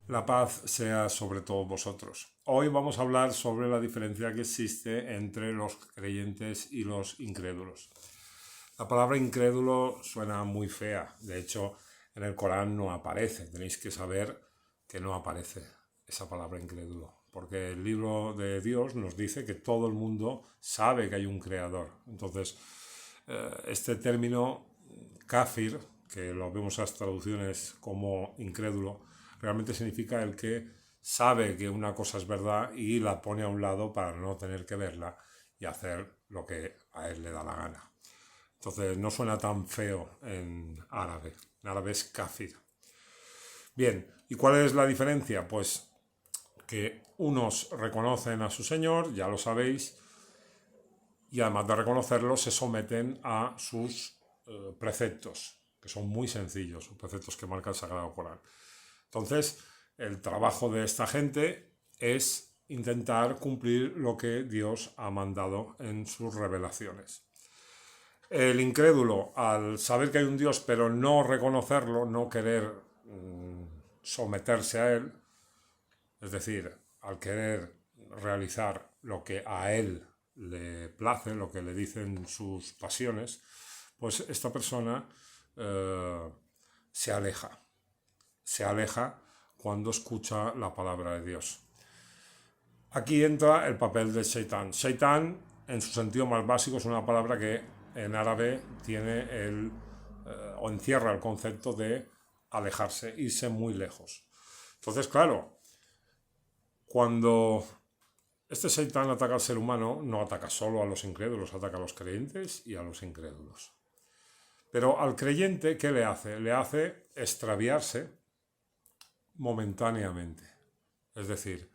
La paz sea sobre todos vosotros. Hoy vamos a hablar sobre la diferencia que existe entre los creyentes y los incrédulos. La palabra incrédulo suena muy fea. De hecho, en el Corán no aparece. Tenéis que saber que no aparece esa palabra incrédulo. Porque el libro de Dios nos dice que todo el mundo sabe que hay un creador. Entonces, este término kafir, que lo vemos en las traducciones como incrédulo, realmente significa el que sabe que una cosa es verdad y la pone a un lado para no tener que verla y hacer lo que a él le da la gana. Entonces no suena tan feo en árabe. En árabe es kafir. Bien, ¿y cuál es la diferencia? Pues que unos reconocen a su Señor, ya lo sabéis, y además de reconocerlo se someten a sus preceptos, que son muy sencillos, preceptos que marca el Sagrado Corán. Entonces, el trabajo de esta gente es intentar cumplir lo que Dios ha mandado en sus revelaciones. El incrédulo, al saber que hay un Dios pero no reconocerlo, no querer someterse a él, es decir, al querer realizar lo que a él le place, lo que le dicen sus pasiones, pues esta persona se aleja. Se aleja cuando escucha la palabra de Dios. Aquí entra el papel de Shaitán. Shaitán, en su sentido más básico, es una palabra que en árabe tiene o encierra el concepto de alejarse, irse muy lejos. Entonces, claro, cuando este Shaitán ataca al ser humano, no ataca solo a los incrédulos, ataca a los creyentes y a los incrédulos. Pero al creyente, ¿qué le hace? Le hace extraviarse momentáneamente. Es decir,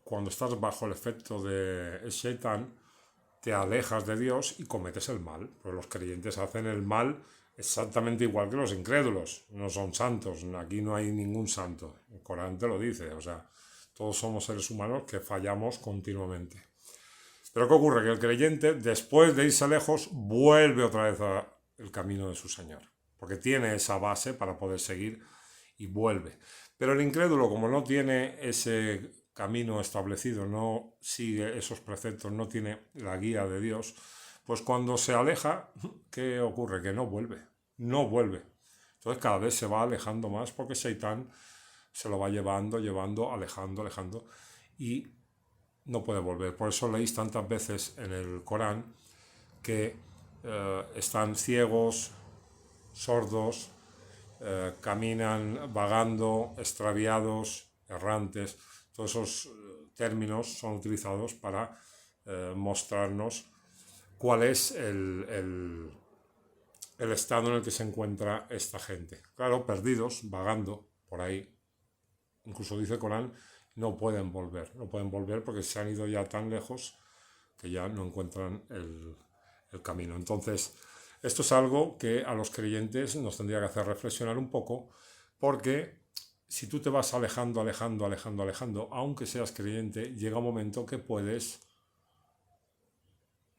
cuando estás bajo el efecto de Shaitan, te alejas de Dios y cometes el mal. Pues los creyentes hacen el mal exactamente igual que los incrédulos. No son santos, aquí no hay ningún santo. El Corán te lo dice, o sea, todos somos seres humanos que fallamos continuamente. Pero ¿qué ocurre? Que el creyente, después de irse lejos, vuelve otra vez al camino de su Señor. Porque tiene esa base para poder seguir y vuelve. Pero el incrédulo, como no tiene ese camino establecido, no sigue esos preceptos, no tiene la guía de Dios, pues cuando se aleja, ¿qué ocurre? Que no vuelve, no vuelve. Entonces cada vez se va alejando más porque Shaitán se lo va llevando, alejando, y no puede volver. Por eso leéis tantas veces en el Corán que están ciegos, sordos, caminan vagando, extraviados, errantes. Todos esos términos son utilizados para mostrarnos cuál es el estado en el que se encuentra esta gente. Claro, perdidos, vagando por ahí. Incluso dice el Corán, no pueden volver porque se han ido ya tan lejos que ya no encuentran el camino. Entonces, esto es algo que a los creyentes nos tendría que hacer reflexionar un poco, porque si tú te vas alejando, aunque seas creyente, llega un momento que puedes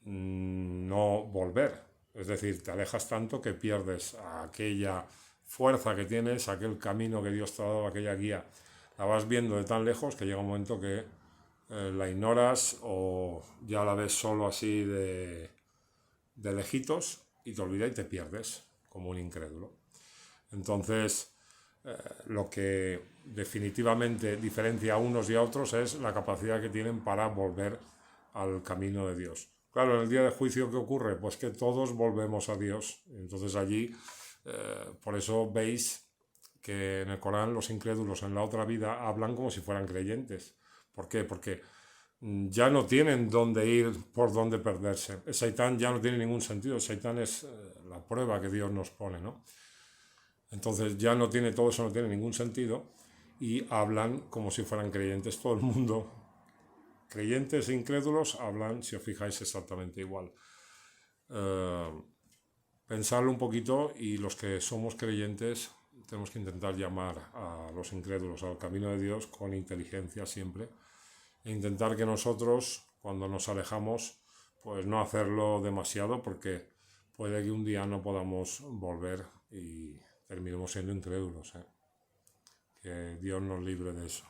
no volver. Es decir, te alejas tanto que pierdes aquella fuerza que tienes, aquel camino que Dios te ha dado, aquella guía. La vas viendo de tan lejos que llega un momento que la ignoras o ya la ves solo así de lejitos y te olvidas y te pierdes como un incrédulo. Entonces, lo que definitivamente diferencia a unos y a otros es la capacidad que tienen para volver al camino de Dios. Claro, en el día de juicio, ¿qué ocurre? Pues que todos volvemos a Dios. Entonces allí, por eso veis que en el Corán los incrédulos en la otra vida hablan como si fueran creyentes. ¿Por qué? Porque ya no tienen dónde ir, por dónde perderse. El Shaitán ya no tiene ningún sentido. El Shaitán es la prueba que Dios nos pone, ¿no? Entonces ya no tiene, todo eso no tiene ningún sentido y hablan como si fueran creyentes. Todo el mundo, creyentes e incrédulos, hablan, si os fijáis, exactamente igual. Pensarlo un poquito y los que somos creyentes tenemos que intentar llamar a los incrédulos al camino de Dios con inteligencia siempre e intentar que nosotros, cuando nos alejamos, pues no hacerlo demasiado porque puede que un día no podamos volver y terminemos siendo incrédulos, ¿eh? Que Dios nos libre de eso.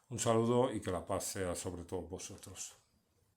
Un saludo y que la paz sea sobre todos vosotros.